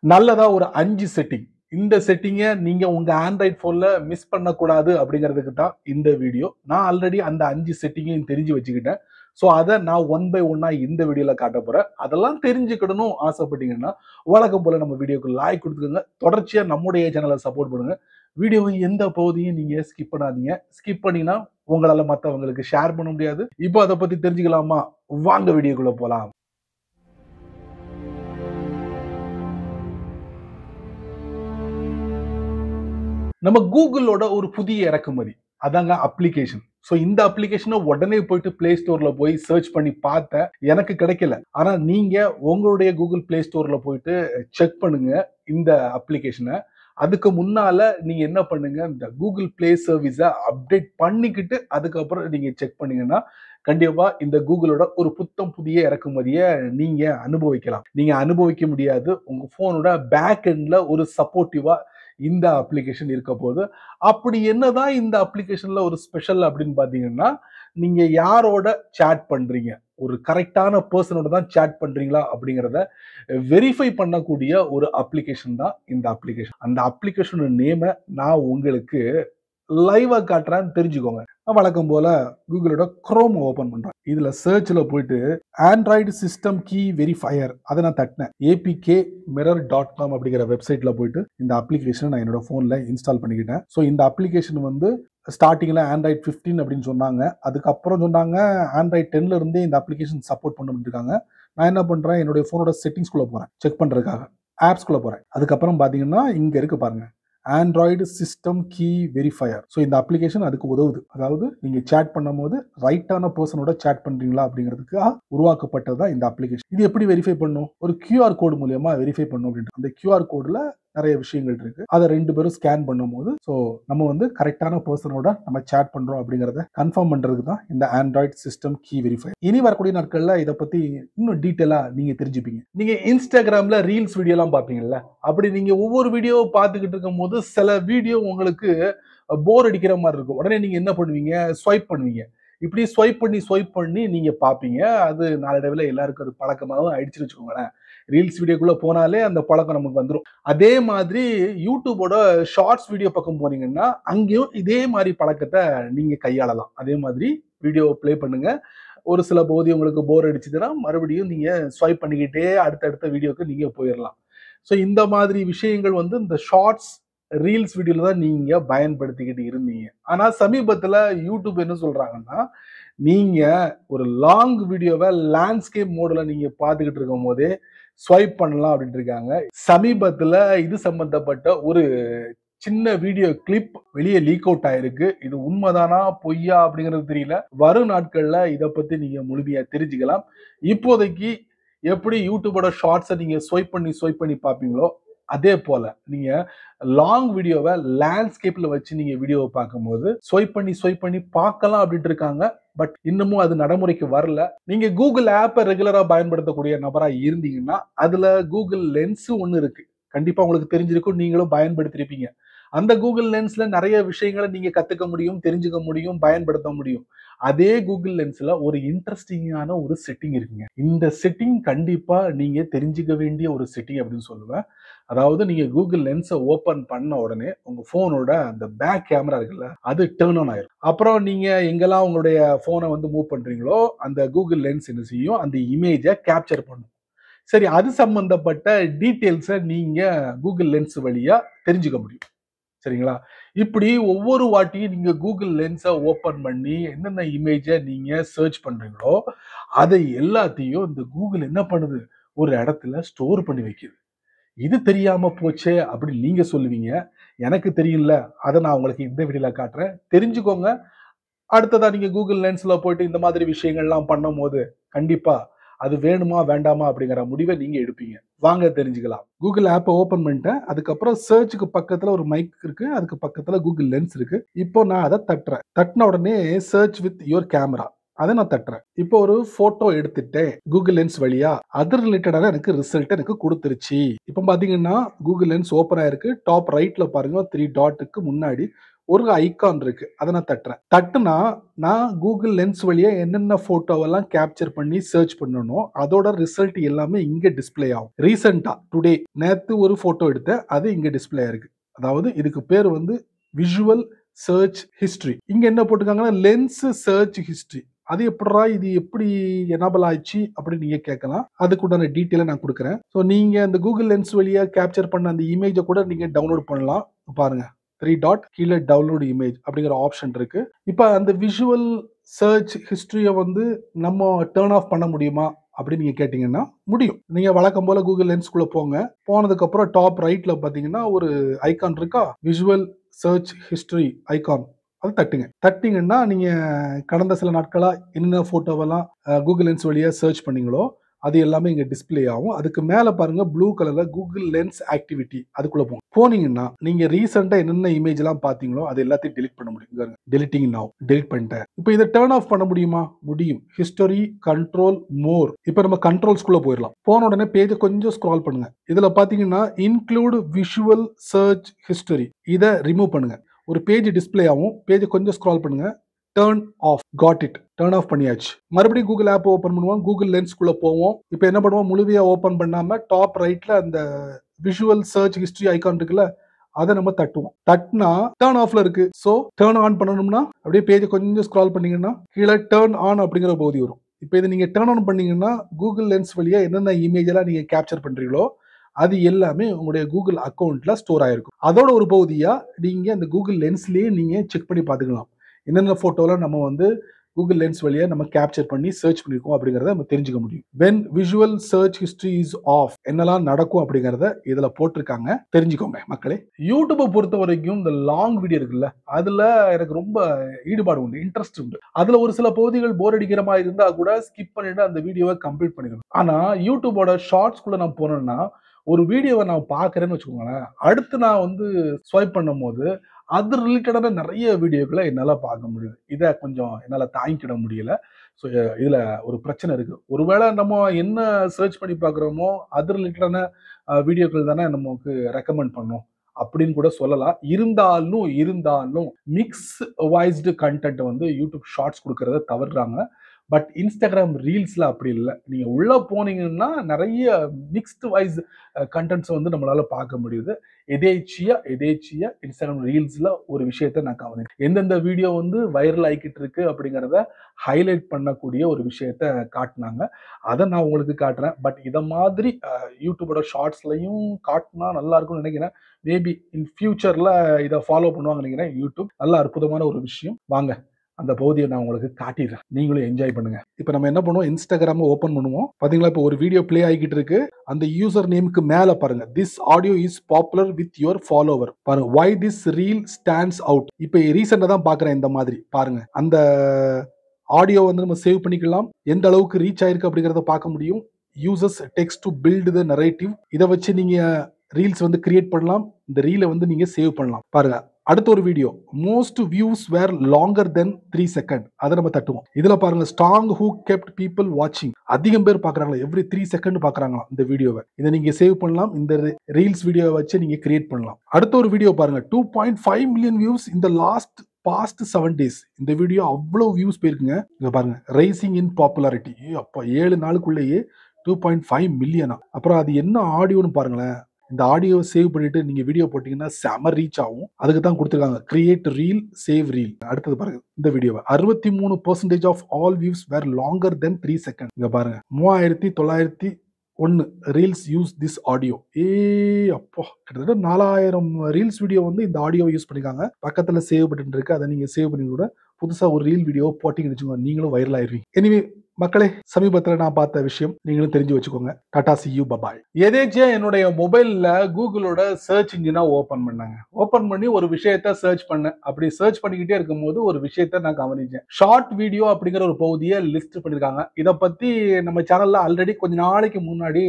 நல்லதா ஒரு 5 செட்டிங். இந்த செட்டிங்க நீங்க உங்க ஆண்ட்ராய்ட் போன்ல மிஸ் பண்ணக்கூடாது அப்படிங்கிறதுக்கு தான் இந்த வீடியோ. நான் ஆல்ரெடி அந்த 5 செட்டிங்கையும் தெரிஞ்சு வச்சுக்கிட்டேன். ஸோ அதை நான் ஒன் பை ஒன்னா இந்த வீடியோல காட்ட போறேன். அதெல்லாம் தெரிஞ்சுக்கிடணும் ஆசைப்பட்டீங்கன்னா வழக்கம் போல நம்ம வீடியோக்கு லைக் கொடுத்துக்கோங்க. தொடர்ச்சியா நம்முடைய சேனலை சப்போர்ட் பண்ணுங்க. வீடியோவை எந்த பகுதியும் நீங்க ஸ்கிப் பண்ணாதீங்க. ஸ்கிப் பண்ணீங்கன்னா உங்களால மற்றவங்களுக்கு ஷேர் பண்ண முடியாது. இப்போ அதை பத்தி தெரிஞ்சுக்கலாமா? வாங்க வீடியோக்குள்ள போலாம். நம்ம கூகுளோட ஒரு புதிய இறக்குமதி அதாங்க அப்ளிகேஷன். ஸோ இந்த அப்ளிகேஷனை உடனே போயிட்டு பிளே ஸ்டோர்ல போய் சர்ச் பண்ணி பார்த்தேன், எனக்கு கிடைக்கல. ஆனா நீங்க உங்களுடைய கூகுள் பிளே ஸ்டோர்ல போயிட்டு செக் பண்ணுங்க இந்த அப்ளிகேஷனை. அதுக்கு முன்னால நீங்க என்ன பண்ணுங்க, இந்த கூகுள் பிளே சர்வீஸை அப்டேட் பண்ணிக்கிட்டு அதுக்கப்புறம் நீங்க செக் பண்ணீங்கன்னா கண்டிப்பா இந்த கூகுளோட ஒரு புத்தம் புதிய இறக்குமதியை நீங்க அனுபவிக்கலாம். நீங்க அனுபவிக்க முடியாது, உங்க போனோட பேக் எண்ட்ல ஒரு சப்போர்ட்டிவா இந்த அப்ளிகேஷன் இருக்க போது. அப்படி என்னதான் இந்த அப்ளிகேஷன்ல ஒரு ஸ்பெஷல் அப்படின்னு பாத்தீங்கன்னா, நீங்க யாரோட சேட் பண்றீங்க, ஒரு கரெக்டான பர்சனோட தான் சேட் பண்றீங்களா அப்படிங்கிறத வெரிஃபை பண்ணக்கூடிய ஒரு அப்ளிகேஷன் தான் இந்த அப்ளிகேஷன். அந்த அப்ளிகேஷனோட நேமை நான் உங்களுக்கு லைவா காட்டுறேன்னு தெரிஞ்சுக்கோங்க. வழக்கம் போல கூகுளோட குரோம் ஓபன் பண்றேன். இதுல சர்ச்ல போயிட்டு ஆண்ட்ராய்டு சிஸ்டம் கீ வெரிஃபயர் அதை நான் தட்டினேன். apkmirror.com அப்படிங்கிற வெப்சைட்ல போயிட்டு இந்த அப்ளிகேஷனை நான் என்னோட போன்ல இன்ஸ்டால் பண்ணிக்கிட்டேன். ஸோ இந்த அப்ளிகேஷன் வந்து ஸ்டார்டிங்ல ஆண்ட்ராய்டு 15 அப்படின்னு சொன்னாங்க. அதுக்கப்புறம் சொன்னாங்க ஆண்ட்ராய்டு 10ல இருந்தே இந்த அப்ளிகேஷன் சப்போர்ட் பண்ணிட்டு இருக்காங்க. நான் என்ன பண்றேன், என்னுடைய போனோட செட்டிங்ஸ்குள்ள போறேன் செக் பண்றதுக்காக. ஆப்ஸ்குள்ள போறேன். அதுக்கப்புறம் பாத்தீங்கன்னா இங்க இருக்கு பாருங்க, ஆண்ட்ராய்டு சிஸ்டம் கீ வெரிஃபயர். ஸோ இந்த அப்ளிகேஷன் அதுக்கு உதவுது. அதாவது நீங்க சேட் பண்ணும் போது ரைட்டான பர்சனோட சேட் பண்றீங்களா அப்படிங்கிறதுக்காக உருவாக்கப்பட்டதுதான் இந்த அப்ளிகேஷன். இது எப்படி வெரிஃபை பண்ணும்? ஒரு QR கோடு மூலமா வெரிஃபை பண்ணும் அப்படின்ட்டு. அந்த QR கோடுல நிறைய விஷயங்கள் இருக்கு. அதை 2 பேரும் ஸ்கேன் பண்ணும்போது ஸோ நம்ம வந்து கரெக்டான பர்சனோட நம்ம சேட் பண்றோம் அப்படிங்கறத கன்ஃபார்ம் பண்றதுக்கு தான் இந்த ஆண்ட்ராய்டு சிஸ்டம் கீ வெரிஃபை. இனி வரக்கூடிய நாட்கள்ல இதை பத்தி இன்னும் டீட்டெயிலா நீங்க தெரிஞ்சுப்பீங்க. நீங்க இன்ஸ்டாகிராம்ல ரீல்ஸ் வீடியோ எல்லாம் பாப்பீங்கல்ல, அப்படி நீங்க ஒவ்வொரு வீடியோ பார்த்துக்கிட்டு இருக்கும் போது சில வீடியோ உங்களுக்கு போர் அடிக்கிற மாதிரி இருக்கும். உடனே நீங்க என்ன பண்ணுவீங்க, ஸ்வைப் பண்ணுவீங்க. இப்படி ஸ்வைப் பண்ணி நீங்க பாப்பீங்க. அது நாளடைவில் எல்லாருக்கும் அது பழக்கமாகவும் ஆயிடுச்சுன்னு வச்சுக்கோங்களேன். ரீல்ஸ் வீடியோக்குள்ள போனாலே அந்த பழக்கம் நமக்கு வந்துடும். அதே மாதிரி யூடியூபோட ஷார்ட்ஸ் வீடியோ பக்கம் போனீங்கன்னா அங்கேயும் இதே மாதிரி பழக்கத்தை நீங்க கையாளலாம். அதே மாதிரி வீடியோ பிளே பண்ணுங்க. ஒரு சில பகுதி உங்களுக்கு போர் அடிச்சுதுன்னா மறுபடியும் நீங்க ஸ்வைப் பண்ணிக்கிட்டே அடுத்தடுத்த வீடியோக்கு நீங்க போயிடலாம். ஸோ இந்த மாதிரி விஷயங்கள் வந்து இந்த ஷார்ட்ஸ் ரீல்ஸ் வீடியோல தான் நீங்க பயன்படுத்திக்கிட்டு இருந்தீங்க. ஆனா சமீபத்துல யூடியூப் என்ன சொல்றாங்கன்னா, நீங்க ஒரு லாங் வீடியோவை லேண்ட்ஸ்கேப் மோட்ல நீங்க பார்த்துக்கிட்டு இருக்கும் போதே ஸ்வைப் பண்ணலாம் அப்படின்ட்டு இருக்காங்க. சமீபத்துல இது சம்பந்தப்பட்ட ஒரு சின்ன வீடியோ கிளிப் வெளியே லீக் அவுட் ஆயிருக்கு. இது உண்மைதானா பொய்யா அப்படிங்கிறது தெரியல. வரும் நாட்கள்ல இதை பத்தி நீங்க முழுமையா தெரிஞ்சுக்கலாம். இப்போதைக்கு எப்படி யூடியூபோட ஷார்ட்ஸை நீங்க ஸ்வைப் பண்ணி பார்ப்பீங்களோ அதே போல நீங்க லாங் வீடியோவை லேண்ட்ஸ்கேப்ல வச்சு நீங்க வீடியோவை பார்க்கும்போது ஸ்வைப் பண்ணி பார்க்கலாம் அப்படின்ட்டு இருக்காங்க. பட் இன்னமும் அது நடைமுறைக்கு வரல. நீங்க கூகுள் ஆப்பை ரெகுலரா பயன்படுத்தக்கூடிய நபரா இருந்தீங்கன்னா அதுல கூகுள் லென்ஸ் ஒன்னு இருக்கு. கண்டிப்பா உங்களுக்கு தெரிஞ்சிருக்கும், நீங்களும் பயன்படுத்திருப்பீங்க. அந்த கூகுள் லென்ஸ்ல நிறைய விஷயங்களை நீங்க கத்துக்க முடியும், தெரிஞ்சுக்க முடியும், பயன்படுத்த முடியும். அதே கூகுள் லென்ஸ்ல ஒரு இன்ட்ரெஸ்டிங்கான ஒரு செட்டிங் இருக்குங்க. இந்த செட்டிங் கண்டிப்பா நீங்க தெரிஞ்சுக்க வேண்டிய ஒரு செட்டிங் அப்படின்னு சொல்லுவேன். அதாவது நீங்க கூகுள் லென்ஸை ஓபன் பண்ண உடனே உங்க போனோட அந்த பேக் கேமரா இருக்குல்ல, அது டர்ன் ஆன் ஆயிரும். அப்புறம் நீங்க எங்கெல்லாம் உங்களுடைய போனை வந்து மூவ் பண்றீங்களோ அந்த கூகுள் லென்ஸ் என்ன செய்யும், அந்த இமேஜை கேப்சர் பண்ணும். சரி, அது சம்பந்தப்பட்ட டீட்டெயில்ஸை நீங்க கூகுள் லென்ஸ் வழியா தெரிஞ்சுக்க முடியும். சரிங்களா? இப்படி ஒவ்வொரு வாட்டியும் நீங்க கூகுள் லென்ஸை ஓபன் பண்ணி என்னென்ன இமேஜை நீங்க சர்ச் பண்றீங்களோ அதை எல்லாத்தையும் இந்த கூகுள் என்ன பண்ணுது, ஒரு இடத்துல ஸ்டோர் பண்ணி வைக்குது. இது தெரியாம போச்சே அப்படின்னு நீங்க சொல்லுவீங்க. எனக்கு தெரியல, அதை நான் உங்களுக்கு இந்த வீடியோல காட்டுறேன், தெரிஞ்சுக்கோங்க. அடுத்ததா நீங்க கூகுள் லென்ஸ்ல போயிட்டு இந்த மாதிரி விஷயங்கள்லாம் பண்ணும் போது கண்டிப்பா அது வேணுமா வேண்டாமா அப்படிங்கிற முடிவை நீங்க எடுப்பீங்க. வாங்க தெரிஞ்சுக்கலாம். கூகுள் ஆப்பை ஓபன் பண்ணிட்டேன். அதுக்கப்புறம் சர்ச்சுக்கு பக்கத்துல ஒரு மைக் இருக்கு, அதுக்கு பக்கத்துல கூகுள் லென்ஸ் இருக்கு. இப்போ நான் அதை தட்டுறேன். தட்டின உடனே சர்ச் வித் யுவர் கேமரா அதை நான் தட்டுறேன். இப்போ ஒரு போட்டோ எடுத்துட்டேன் கூகுள் லென்ஸ் வழியா. அது ரிலேட்டடான எனக்கு ரிசல்ட் எனக்கு கொடுத்துருச்சு. இப்போ பாத்தீங்கன்னா கூகுள் லென்ஸ் ஓப்பன் ஆயிருக்கு. டாப் ரைட்ல பாருங்க 3 டாட்டுக்கு முன்னாடி ஒரு ஐகான் இருக்கு, அதை நான் தட்டுறேன். தட்டுனா நான் கூகுள் லென்ஸ் வழியா என்னென்ன போட்டோவெல்லாம் கேப்சர் பண்ணி சர்ச் பண்ணணும் அதோட ரிசல்ட் எல்லாமே இங்க டிஸ்பிளே ஆகும். ரீசெண்டா டுடே நேத்து ஒரு போட்டோ எடுத்தேன், அது இங்க டிஸ்பிளே ஆயிருக்கு. அதாவது இதுக்கு பேர் வந்து விஷுவல் சர்ச் ஹிஸ்டரி. இங்க என்ன போட்டுருக்காங்கன்னா லென்ஸ் சர்ச் ஹிஸ்டரி. அது எப்படா இது எப்படி எனபிள் ஆயிடுச்சு அப்படின்னு நீங்க கேட்கலாம். அதுக்குண்டான டீட்டெயிலை நான் கொடுக்குறேன். ஸோ நீங்க அந்த கூகுள் லென்ஸ் வழியா கேப்சர் பண்ண அந்த இமேஜை கூட நீங்க டவுன்லோட் பண்ணலாம். பாருங்க 3 டாட் கீழே டவுன்லோட் இமேஜ் அப்படிங்கிற ஆப்ஷன் இருக்கு. இப்போ அந்த விஷுவல் சர்ச் ஹிஸ்டரியை வந்து நம்ம டர்ன் ஆஃப் பண்ண முடியுமா அப்படின்னு நீங்க கேட்டீங்கன்னா முடியும். நீங்க வழக்கம் போல கூகுள் லென்ஸ்குள்ள போங்க. போனதுக்கு அப்புறம் டாப் ரைட்ல பாத்தீங்கன்னா ஒரு ஐகான் இருக்கா, விஷுவல் சர்ச் ஹிஸ்டரி ஐகான். அது தட்டுங்க. தட்டிங்கன்னா நீங்க கடந்த சில நாட்களா என்ன போட்டோவெல்லாம் கூகுள் லென்ஸ் வழியா சர்ச் பண்ணீங்களோ அது எல்லாமே இங்க டிஸ்பிளே ஆகும். அதுக்கு மேல பாருங்க ப்ளூ கலர்ல கூகுள் லென்ஸ் ஆக்டிவிட்டி, அதுக்குள்ள போங்க. போனீங்கன்னா நீங்க ரீசெண்டா என்னென்ன இமேஜ் எல்லாம் பாத்தீங்களோ அது எல்லாத்தையும் டெலிட் பண்ண முடியும். டெலிட்டிங் நவ், டெலிட் பண்ணிட்டேன். இப்போ இதை டர்ன் ஆஃப் பண்ண முடியுமா? முடியும். ஹிஸ்டரி, கண்ட்ரோல், மோர். இப்போ நம்ம கண்ட்ரோல்ஸ்குள்ள போயிடலாம். போன உடனே பேஜை கொஞ்சம் ஸ்க்ரால் பண்ணுங்க. இதுல பாத்தீங்கன்னா இன்க்ளூட் விஷுவல் சர்ச் ஹிஸ்டரி, இதை ரிமூவ் பண்ணுங்க. ஒரு பேஜ் டிஸ்பிளே ஆகும். பேஜை கொஞ்சம் ஸ்க்ரால் பண்ணுங்க. Turn of. Got it. Turn of பண்ணியாச்சு. மறுபடியும் கூகுள் ஆப் ஓபன் பண்ணுவோம். கூகுள் லென்ஸ்குள்ள போவோம். இப்போ என்ன பண்ணுவோம், முழுமையா ஓபன் பண்ணாம டாப் ரைட்ல அந்த விஷுவல் சர்ச் ஹிஸ்டரி ஐகான் இருக்குல்ல, அதை நம்ம தட்டுவோம். தட்டினா டர்ன் ஆஃப்ல இருக்கு. ஸோ டர்ன் ஆன் பண்ணணும்னா அப்படியே பேஜை கொஞ்சம் ஸ்க்ரால் பண்ணீங்கன்னா கீழே டர்ன் ஆன் அப்படிங்கிற பகுதி வரும். இப்போ இதை நீங்க டர்ன் ஆன் பண்ணீங்கன்னா கூகுள் லென்ஸ் வழியா என்னென்ன இமேஜ் எல்லாம் நீங்க கேப்சர் பண்றீங்களோ அது எல்லாமே உங்களுடைய கூகுள் அக்கௌண்ட்ல ஸ்டோர் ஆயிருக்கும். அதோட ஒரு பகுதியா நீங்க அந்த கூகுள் லென்ஸ்லயே நீங்க செக் பண்ணி பார்த்துக்கலாம். என்னென்ன போட்டோலாம் நம்ம வந்து கூகுள் லென்ஸ் வழியா நம்ம கேப்சர் பண்ணி சர்ச் பண்ணிருக்கோம் அப்படிங்கறத நம்ம தெரிஞ்சுக்க முடியும். when visual search history is off என்னெல்லாம் நடக்கும் அப்படிங்கறத இதுல போட்டிருக்காங்க, தெரிஞ்சுக்கோங்க மக்களே. யூடியூபை பொறுத்த வரைக்கும் இந்த லாங் வீடியோ இருக்குல்ல, அதுல எனக்கு ரொம்ப ஈடுபாடு உண்டு, இன்ட்ரெஸ்ட் உண்டு. அதுல ஒரு சில பகுதிகள் போர் அடிக்கிற மாதிரி இருந்தா கூட ஸ்கிப் பண்ணிட்டு அந்த வீடியோவை கம்ப்ளீட் பண்ணிக்கணும். ஆனா யூடியூபோட ஷார்ட்ஸ்குள்ள நான் போனேன்னா ஒரு வீடியோவை நான் பார்க்குறேன்னு வச்சுக்கோங்களேன், அடுத்து நான் வந்து ஸ்வைப் பண்ணும்போது அது ரிலேட்டடான நிறைய வீடியோக்களை என்னால் பார்க்க முடியுது. இதை கொஞ்சம் என்னால் தாங்கிக்கிட முடியல. ஸோ இதில் ஒரு பிரச்சனை இருக்குது. ஒருவேளை நம்ம என்ன சர்ச் பண்ணி பார்க்குறோமோ அது ரிலேட்டடான வீடியோக்கள் தானே நமக்கு ரெக்கமெண்ட் பண்ணோம் அப்படின்னு கூட சொல்லலாம். இருந்தாலும் மிக்ஸ் வாய்ஸ்டு கண்டென்ட் வந்து யூடியூப் ஷார்ட்ஸ் கொடுக்கறத தவறுறாங்க. பட் இன்ஸ்டாகிராம் ரீல்ஸ்ல அப்படி இல்லை. நீங்க உள்ள போனீங்கன்னா நிறைய மிக்ஸ்டு வாய்ஸ் கண்டென்ட்ஸ் வந்து நம்மளால பார்க்க முடியுது. எதேச்சியா இன்ஸ்டாகிராம் ரீல்ஸ்ல ஒரு விஷயத்த நான் கவனிச்சேன். எந்தெந்த வீடியோ வந்து வைரல் ஆகிக்கிட்டு இருக்கு அப்படிங்கிறத ஹைலைட் பண்ணக்கூடிய ஒரு விஷயத்த காட்டினாங்க. அதை நான் உங்களுக்கு காட்டுறேன். பட் இதை மாதிரி யூடியூபோட ஷார்ட்ஸ்லையும் காட்டினா நல்லா இருக்கும்னு நினைக்கிறேன். மேபி இன் ஃபியூச்சர்ல இதை ஃபாலோ பண்ணுவாங்க நினைக்கிறேன். யூடியூப் நல்ல அற்புதமான ஒரு விஷயம். வாங்க அந்த பகுதியை நான் உங்களுக்கு காட்டிடுறேன், நீங்களும் என்ஜாய் பண்ணுங்க. இப்போ நம்ம என்ன பண்ணுவோம், இன்ஸ்டாகிராம் ஓபன் பண்ணுவோம். பாத்தீங்களா, இப்போ ஒரு வீடியோ பிளே ஆகிட்டு இருக்கு. அந்த யூசர் நேமுக்கு மேல பாருங்க, this audio is popular with your follower. பாருங்க, why this reel stands out. இப்போ ரீசெண்டா தான் பாக்குறேன் இந்த மாதிரி. பாருங்க, அந்த ஆடியோ வந்து நம்ம சேவ் பண்ணிக்கலாம். எந்த அளவுக்கு ரீச் ஆயிருக்கு அப்படிங்கறத பார்க்க முடியும். Users text to build the narrative. இதை வச்சு நீங்க ரீல்ஸ் வந்து கிரியேட் பண்ணலாம். இந்த ரீலை வந்து நீங்க சேவ் பண்ணலாம். பாருங்க, அடுத்த ஒரு video, most views were longer than 3 second. அதை நம்ம தட்டுவோம். இதுல பாருங்க, ஸ்ட்ராங் ஹூ கெப்ட் பீப்புள் வாட்சிங். அதிகம் பேர் பாக்குறாங்களா, எவ்ரி 3 செகண்ட் பாக்குறாங்களா இந்த வீடியோவை. இதை நீங்க சேவ் பண்ணலாம். இந்த ரீல்ஸ் வீடியோவை வச்சு நீங்க கிரியேட் பண்ணலாம். அடுத்த ஒரு வீடியோ பாருங்க, 2.5 மில்லியன் வியூஸ் இந்த பாஸ்ட் 7 டேஸ். இந்த வீடியோ அவ்வளவு வியூஸ் போயிருக்குங்க. இங்க பாருங்க, ரைசிங் இன் பாப்புலாரிட்டி. அப்ப 7 நாளுக்குள்ளேயே 2.5 மில்லியனா. அப்புறம் அது என்ன ஆடியோன்னு பாருங்களேன். இந்த ஆடியோ சேவ் பண்ணிட்டு நீங்க வீடியோ போட்டீங்கன்னா செம ரீச் ஆகும். அதுக்கு தான் கொடுத்துருக்காங்க, கிரியேட் ரீல், சேவ் ரீல். அடுத்தது பாருங்க, இந்த வீடியோவை 63% of all views were longer than 3 second. இங்க பாருங்க, 3901 ரீல்ஸ் யூஸ் திஸ் ஆடியோ. அப்போ கிட்டத்தட்ட 4000 ரீல்ஸ் வீடியோ வந்து இந்த ஆடியோ யூஸ் பண்ணிருக்காங்க. பக்கத்துல சேவ் பட்டன் இருக்கு, அதை நீங்க சேவ் பண்ணி கூட புதுசா ஒரு ரீல் வீடியோ போட்டீங்கன்னு வச்சுக்கோங்க, நீங்களும் வைரல் ஆயிருவீங்க. எனிவே மக்களே, சமீபத்தில் நான் பார்த்த விஷயம் நீங்களும் தெரிஞ்சு வச்சுக்கோங்க. Tata, see you, bye bye. எதேச்சியா என்னுடைய மொபைல்ல கூகுளோட சர்ச் இன்ஜினா ஓபன் பண்ணாங்க. ஓபன் பண்ணி ஒரு விஷயத்த சர்ச் பண்ணேன். அப்படி சர்ச் பண்ணிக்கிட்டே இருக்கும்போது ஒரு விஷயத்த நான் கவனிச்சேன். ஷார்ட் வீடியோ அப்படிங்கிற ஒரு பகுதியை லிஸ்ட் பண்ணிருக்காங்க. இதை பத்தி நம்ம சேனல்ல ஆல்ரெடி கொஞ்ச நாளைக்கு முன்னாடி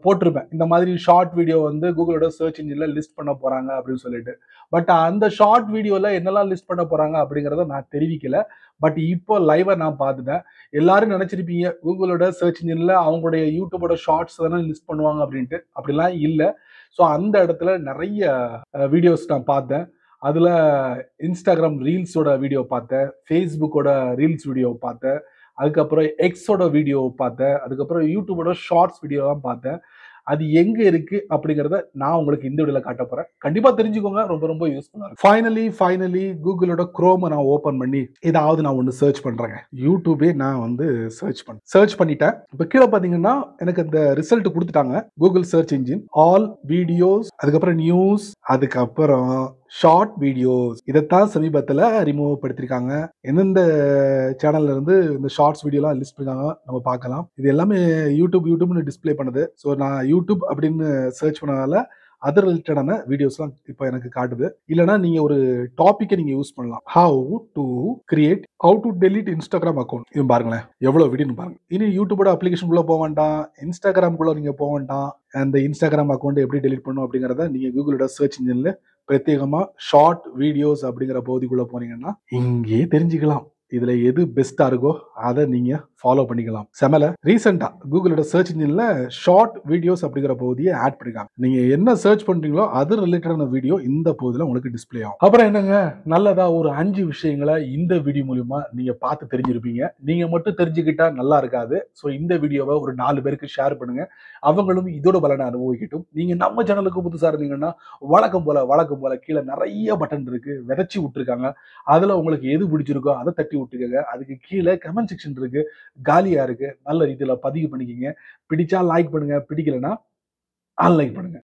போட்டிருப்பேன். இந்த மாதிரி ஷார்ட் வீடியோ வந்து கூகுளோட சர்ச் இன்ஜின்ல லிஸ்ட் பண்ண போறாங்க அப்படின்னு சொல்லிட்டு. பட் அந்த ஷார்ட் வீடியோல என்னெல்லாம் லிஸ்ட் பண்ண போறாங்க அப்படிங்கறத நான் தெரிவிக்கல. பட் இப்போ லைவா நான் பார்த்துட்டேன். எல்லாரும் நினைச்சிருப்பீங்க கூகுளோட சர்ச் இன்ஜின்ல அவங்களுடைய யூடியூபோட ஷார்ட்ஸ் தானே லிஸ்ட் பண்ணுவாங்க அப்படின்ட்டு. அப்படிலாம் இல்லை. ஸோ அந்த இடத்துல நிறைய வீடியோஸ் நான் பார்த்தேன். அதுல இன்ஸ்டாகிராம் ரீல்ஸோட வீடியோ பார்த்தேன், ஃபேஸ்புக்கோட ரீல்ஸ் வீடியோ பார்த்தேன், அதுக்கப்புறம் எக்ஸோட வீடியோ பார்த்தேன், அதுக்கப்புறம் யூடியூபோட ஷார்ட்ஸ் வீடியோலாம் பார்த்தேன். அது எங்க இருக்கு அப்படிங்கிறத நான் உங்களுக்கு இந்த வீடியோல காட்ட போறேன். கண்டிப்பா தெரிஞ்சுக்கோங்க. ரொம்ப ரொம்ப யூஸ்ஃபுல்லா இருக்கும். ஃபைனலி கூகுளோட குரோம நான் ஓபன் பண்ணி ஏதாவது நான் ஒண்ணு சர்ச் பண்றேங்க. யூடியூபே நான் வந்து சர்ச் பண்ணிட்டேன். இப்ப கீழ பாத்தீங்கன்னா எனக்கு இந்த ரிசல்ட் கொடுத்துட்டாங்க. Google search engine all videos, அதுக்கப்புறம் நியூஸ், அதுக்கப்புறம் ஷார்ட் வீடியோஸ் இதைத்தான் சமீபத்தில் அறிமுகப்படுத்திருக்காங்க. எந்தெந்த சேனல்ல இருந்து இந்த ஷார்ட்ஸ் வீடியோலாம் லிஸ்ட் பண்ணிருக்காங்க நம்ம பார்க்கலாம். இது எல்லாமே யூடியூப்னு டிஸ்ப்ளே பண்ணுது. ஸோ நான் யூடியூப் அப்படின்னு சர்ச் பண்ணதால அதர் ரிலேட்டடான வீடியோஸ்லாம் இப்போ எனக்கு காட்டுது. இல்லைனா நீங்க ஒரு டாபிக்கை நீங்க யூஸ் பண்ணலாம். How to delete Instagram account. இது பாருங்களேன் எவ்வளவு வீடியோன்னு பாருங்க. இனி யூடியூபோட அப்ளிகேஷனுக்குள்ள போக வேண்டாம், இன்ஸ்டாகிராம்குள்ள நீங்க போக வேண்டாம். அந்த இன்ஸ்டாகிராம் அக்கௌண்ட் எப்படி டெலீட் பண்ணணும் அப்படிங்கறத நீங்க கூகுளோட சர்ச் இன்ஜின்ல பிரத்யேகமா ஷார்ட் வீடியோஸ் அப்படிங்கிற பகுதிக்குள்ள போனீங்கன்னா இங்கே தெரிஞ்சுக்கலாம். இதுல எது பெஸ்டா இருக்கோ அதை நீங்க ஃபாலோ பண்ணிக்கலாம். செமல ரீசெண்டா கூகுளோட சர்ச் இன்ஜின்ல ஷார்ட் வீடியோஸ் அப்படிங்கிற பகுதியை ஆட் பண்ணிருக்காங்க. நீங்க என்ன சர்ச் பண்றீங்களோ அது ரிலேட்டடான வீடியோ இந்த பகுதியில உங்களுக்கு டிஸ்ப்ளே ஆகும். அப்புறம் என்னங்க, நல்லதா ஒரு 5 விஷயங்களை இந்த வீடியோ மூலமா நீங்க பார்த்து தெரிஞ்சிருப்பீங்க. நீங்க மட்டும் தெரிஞ்சுக்கிட்டா நல்லா இருக்காது. ஸோ இந்த வீடியோவை ஒரு 4 பேருக்கு ஷேர் பண்ணுங்க. அவங்களும் இதோட பலனை அனுபவிக்கட்டும். நீங்க நம்ம சேனலுக்கு புதுசா இருந்தீங்கன்னா வழக்கம் போல கீழே நிறைய பட்டன் இருக்கு, விதைச்சி விட்டுருக்காங்க. அதுல உங்களுக்கு எது பிடிச்சிருக்கோ அதை தட்டி விட்டுக்கங்க. அதுக்கு கீழே கமெண்ட் செக்ஷன் இருக்கு, காலியா இருக்கு. நல்ல ரீதியில பதிவு பண்ணிக்கங்க. பிடிச்சா லைக் பண்ணுங்க, பிடிக்கலன்னா அன்லைக் பண்ணுங்க.